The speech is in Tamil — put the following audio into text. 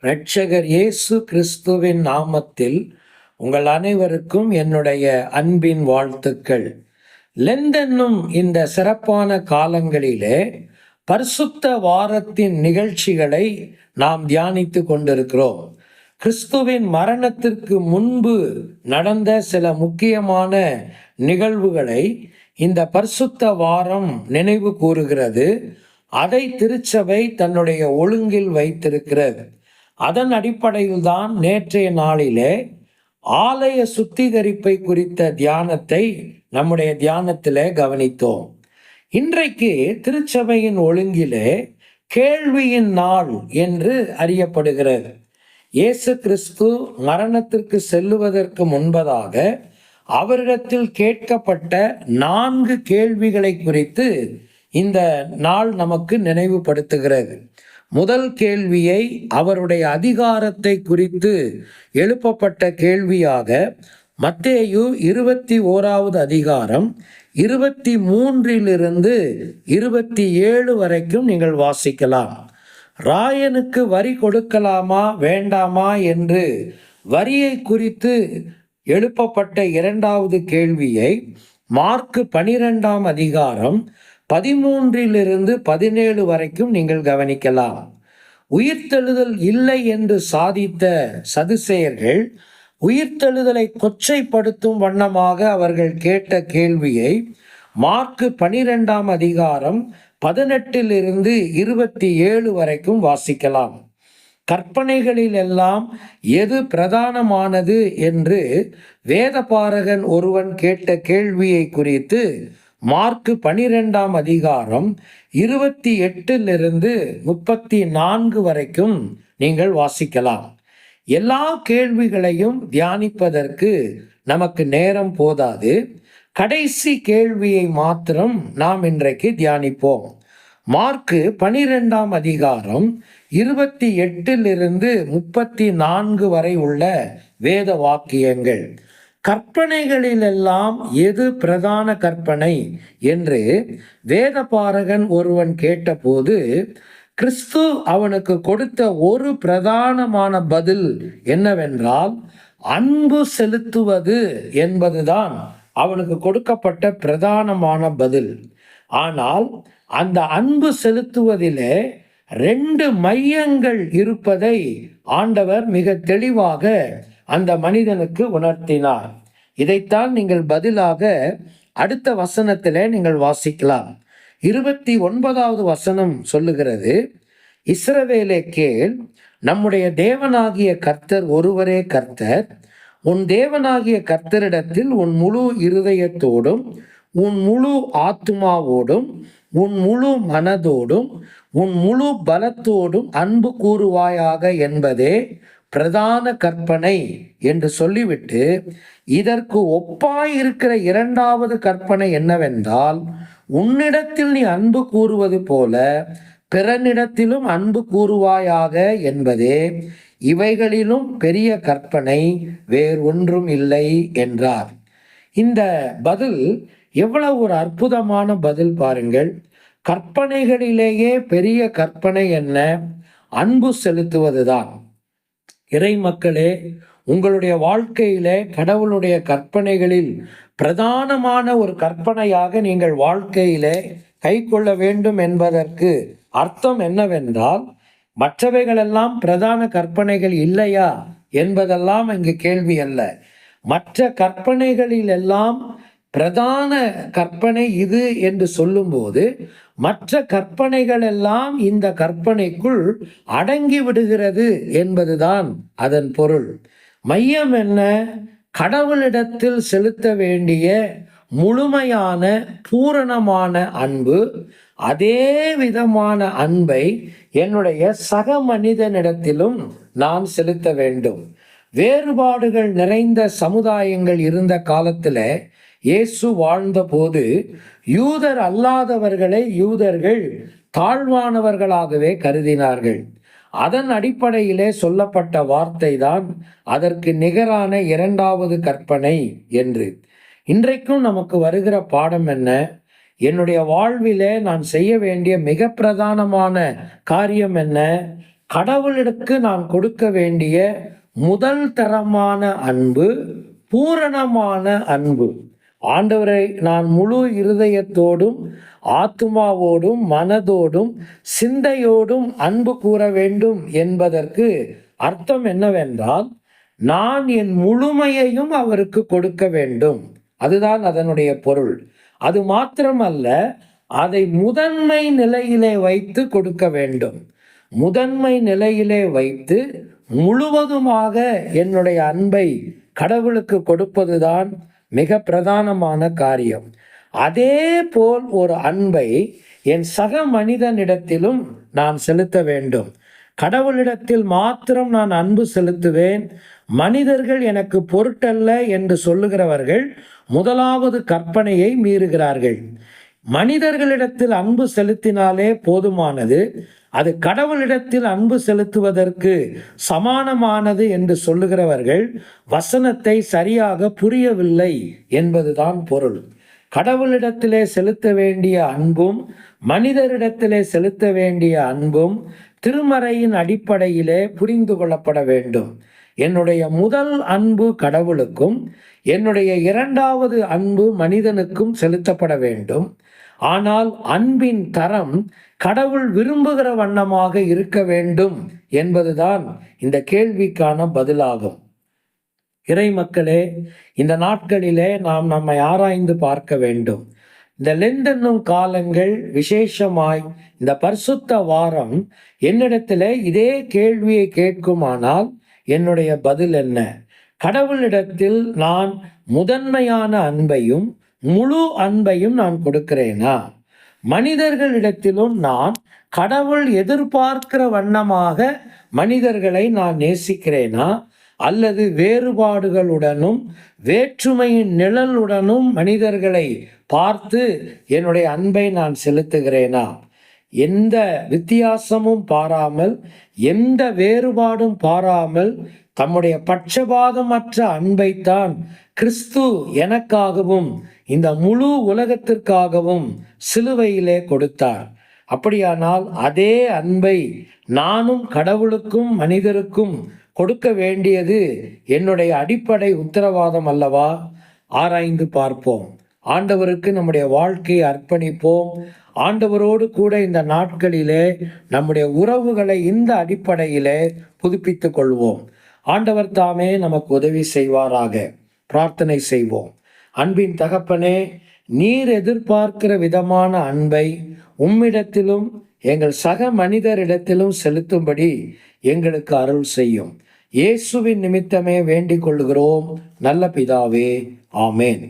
இரட்சகர் இயேசு கிறிஸ்துவின் நாமத்தில் உங்கள் அனைவருக்கும் என்னுடைய அன்பின் வாழ்த்துக்கள். லெந்தென்னும் இந்த சிறப்பான காலங்களிலே பரிசுத்த வாரத்தின் நிகழ்ச்சிகளை நாம் தியானித்து கொண்டிருக்கிறோம். கிறிஸ்துவின் மரணத்திற்கு முன்பு நடந்த சில முக்கியமான நிகழ்வுகளை இந்த பரிசுத்த வாரம் நினைவு கூறுகிறது. அதை திருச்சபை தன்னுடைய ஒழுங்கில் வைத்திருக்கிறது. அதன் அடிப்படையில் தான் நேற்றைய நாளிலே ஆலய சுத்திகரிப்பை குறித்த தியானத்தை நம்முடைய தியானத்திலே கவனித்தோம். இன்றைக்கு திருச்சபையின் ஒழுங்கிலே கேள்வியின் நாள் என்று அறியப்படுகிறது. இயேசு கிறிஸ்து மரணத்திற்கு செல்லுவதற்கு முன்பதாக அவரிடத்தில் கேட்கப்பட்ட 4 கேள்விகளை குறித்து இந்த நாள் நமக்கு நினைவுபடுத்துகிறது. முதல் கேள்வியை அவருடைய அதிகாரத்தை குறித்து எழுப்பப்பட்ட கேள்வியாக மத்தேயு 21வது அதிகாரம் 23 27 வரைக்கும் நீங்கள் வாசிக்கலாம். ராயனுக்கு வரி கொடுக்கலாமா வேண்டாமா என்று வரியை குறித்து எழுப்பப்பட்ட 2வது கேள்வியை மார்க்கு 12ஆம் அதிகாரம் 13 17 வரைக்கும் நீங்கள் கவனிக்கலாம். உயிர்த்தெழுதல் இல்லை என்று சாதித்த சதுசேயர்கள் உயிர்த்தெழுதலை கொச்சைப்படுத்தும் வண்ணமாக அவர்கள் கேட்ட கேள்வியை மார்க்கு 12ஆம் அதிகாரம் 18 27 வரைக்கும் வாசிக்கலாம். கற்பனைகளில் எல்லாம் எது பிரதானமானது என்று வேதபாரகன் ஒருவன் கேட்ட கேள்வியை குறித்து மார்க்கு 12ஆம் அதிகாரம் 28 34 வரைக்கும் நீங்கள் வாசிக்கலாம். எல்லா கேள்விகளையும் தியானிப்பதற்கு நமக்கு நேரம் போதாது. கடைசி கேள்வியை மாத்திரம் நாம் இன்றைக்கு தியானிப்போம். மார்க்கு 12ஆம் அதிகாரம் 28 34 வரை உள்ள வேத வாக்கியங்கள். கற்பனைகளிலெல்லாம் எது பிரதான கற்பனை என்று வேதபாரகன் ஒருவன் கேட்டபோது கிறிஸ்து அவனுக்கு கொடுத்த ஒரு பிரதானமான பதில் என்னவென்றால் அன்பு செலுத்துவது என்பதுதான் அவனுக்கு கொடுக்கப்பட்ட பிரதானமான பதில். ஆனால் அந்த அன்பு செலுத்துவதிலே 2 மையங்கள் இருப்பதை ஆண்டவர் மிக தெளிவாக அந்த மனிதனுக்கு உணர்த்தினார். இதைத்தான் நீங்கள் பதிலாக அடுத்த வசனத்திலே நீங்கள் வாசிக்கலாம். 29வது வசனம் சொல்லுகிறது, இஸ்ரவேலே கேள், நம்முடைய தேவனாகிய கர்த்தர் ஒருவரே கர்த்தர். உன் தேவனாகிய கர்த்தரிடத்தில் உன் முழு இருதயத்தோடும் உன் முழு ஆத்துமாவோடும் உன் முழு மனதோடும் உன் முழு பலத்தோடும் அன்பு கூறுவாயாக என்பதே பிரதான கற்பனை என்று சொல்லிவிட்டு இதற்கு ஒப்பாயிருக்கிற 2வது கற்பனை என்னவென்றால் உன்னிடத்தில் நீ அன்பு கூறுவது போல பிறனிடத்திலும் அன்பு கூறுவாயாக என்பதே, இவைகளிலும் பெரிய கற்பனை வேறு ஒன்றும் இல்லை என்றார். இந்த பதில் எவ்வளவு ஒரு அற்புதமான பதில் பாருங்கள். கற்பனைகளிலேயே பெரிய கற்பனை என்ன? அன்பு செலுத்துவதுதான். இறை மக்களே, உங்களுடைய வாழ்க்கையிலே கடவுளுடைய கற்பனைகளில் பிரதானமான ஒரு கற்பனையாக நீங்கள் வாழ்க்கையிலே கை கொள்ள வேண்டும் என்பதற்கு அர்த்தம் என்னவென்றால், மற்றவைகளெல்லாம் பிரதான கற்பனைகள் இல்லையா என்பதெல்லாம் இங்கு கேள்வி அல்ல. மற்ற கற்பனைகளில் எல்லாம் பிரதான கற்பனை இது என்று சொல்லும்போது மற்ற கற்பனைகள் எல்லாம் இந்த கற்பனைக்குள் அடங்கி விடுகிறது என்பதுதான் அதன் பொருள். மையம் என்ன? கடவுளிடத்தில் செலுத்த வேண்டிய முழுமையான பூரணமான அன்பு. அதே விதமான அன்பை என்னுடைய சக மனிதனிடத்திலும் நான் செலுத்த வேண்டும். வேறுபாடுகள் நிறைந்த சமுதாயங்கள் இருந்த காலத்தில் இயேசு வாழ்ந்த போது யூதர் அல்லாதவர்களை யூதர்கள் தாழ்வானவர்களாகவே கருதினார்கள். அதன் அடிப்படையிலே சொல்லப்பட்ட வார்த்தை தான் அதற்கு நிகரான 2வது கற்பனை என்று. இன்றைக்கும் நமக்கு வருகிற பாடம் என்ன? என்னுடைய வாழ்விலே நான் செய்ய வேண்டிய மிக பிரதானமான காரியம் என்ன? கடவுளுக்கு நான் கொடுக்க வேண்டிய முதல் தரமான அன்பு பூரணமான அன்பு. ஆண்டவரை நான் முழு இருதயத்தோடும் ஆத்துமாவோடும் மனதோடும் சிந்தையோடும் அன்பு கூற வேண்டும் என்பதற்கு அர்த்தம் என்னவென்றால், நான் என் முழுமையையும் அவருக்கு கொடுக்க வேண்டும். அதுதான் அதனுடைய பொருள். அது மாத்திரமல்ல, அதை முதன்மை நிலையிலே வைத்து கொடுக்க வேண்டும். முதன்மை நிலையிலே வைத்து முழுவதுமாக என்னுடைய அன்பை கடவுளுக்கு கொடுப்பதுதான் மிக பிரதானமான காரியம். அதே போல் ஒரு அன்பை என் சக மனிதனிடத்திலும் நான் செலுத்த வேண்டும். கடவுளிடத்தில் மாத்திரம் நான் அன்பு செலுத்துவேன், மனிதர்கள் எனக்கு பொருட்டல்ல என்று சொல்லுகிறவர்கள் முதலாவது கற்பனையை மீறுகிறார்கள். மனிதர்களிடத்தில் அன்பு செலுத்தினாலே போதுமானது, அது கடவுளிடத்தில் அன்பு செலுத்துவதற்கு சமானமானது என்று சொல்லுகிறவர்கள் வசனத்தை சரியாக புரியவில்லை என்பதுதான் பொருள். கடவுளிடத்திலே செலுத்த வேண்டிய அன்பும் மனிதரிடத்திலே செலுத்த வேண்டிய அன்பும் திருமறையின் அடிப்படையிலே புரிந்து கொள்ளப்பட வேண்டும். என்னுடைய முதல் அன்பு கடவுளுக்கும் என்னுடைய இரண்டாவது அன்பு மனிதனுக்கும் செலுத்தப்பட வேண்டும். ஆனால் அன்பின் தரம் கடவுள் விரும்புகிற வண்ணமாக இருக்க வேண்டும் என்பதுதான் இந்த கேள்விக்கான பதிலாகும். இறை மக்களே, இந்த நாட்களிலே நாம் நம்மை ஆராய்ந்து பார்க்க வேண்டும். இந்த லெண்ட் என்னும் காலங்கள், விசேஷமாய் இந்த பரிசுத்த வாரம் என்னிடத்துல இதே கேள்வியை கேட்குமானால் என்னுடைய பதில் என்ன? கடவுளிடத்தில் நான் முதன்மையான அன்பையும் முழு அன்பையும் நான் கொடுக்கிறேனா? மனிதர்களிடத்திலும் நான் கடவுள் எதிர்பார்க்கிற வண்ணமாக மனிதர்களை நான் நேசிக்கிறேனா? அல்லது வேறுபாடுகளுடனும் வேற்றுமையின் நிழலுடனும் மனிதர்களை பார்த்து என்னுடைய அன்பை நான் செலுத்துகிறேனா? எந்த வித்தியாசமும் பாராமல், எந்த வேறுபாடும் பாராமல் தம்முடைய பட்சபாதமற்ற அன்பைத்தான் கிறிஸ்து எனக்காகவும் இந்த முழு உலகத்திற்காகவும் சிலுவையிலே கொடுத்தார். அப்படியானால் அதே அன்பை நானும் கடவுளுக்கும் மனிதருக்கும் கொடுக்க வேண்டியது என்னுடைய அடிப்படை உத்தரவாதம் அல்லவா? ஆராய்ந்து பார்ப்போம். ஆண்டவருக்கு நம்முடைய வாழ்க்கையை அர்ப்பணிப்போம். ஆண்டவரோடு கூட இந்த நாட்களிலே நம்முடைய உறவுகளை இந்த அடிப்படையிலே புதுப்பித்துக் கொள்வோம். ஆண்டவர் தாமே நமக்கு உதவி செய்வாராக. பிரார்த்தனை செய்வோம். அன்பின் தகப்பனே, நீர் எதிர்பார்க்கிற விதமான அன்பை உம்மிடத்திலும் எங்கள் சக மனிதரிடத்திலும் செலுத்தும்படி எங்களுக்கு அருள் செய்யும். இயேசுவின் நிமித்தமே வேண்டிக் கொள்கிறோம் நல்ல பிதாவே. ஆமேன்.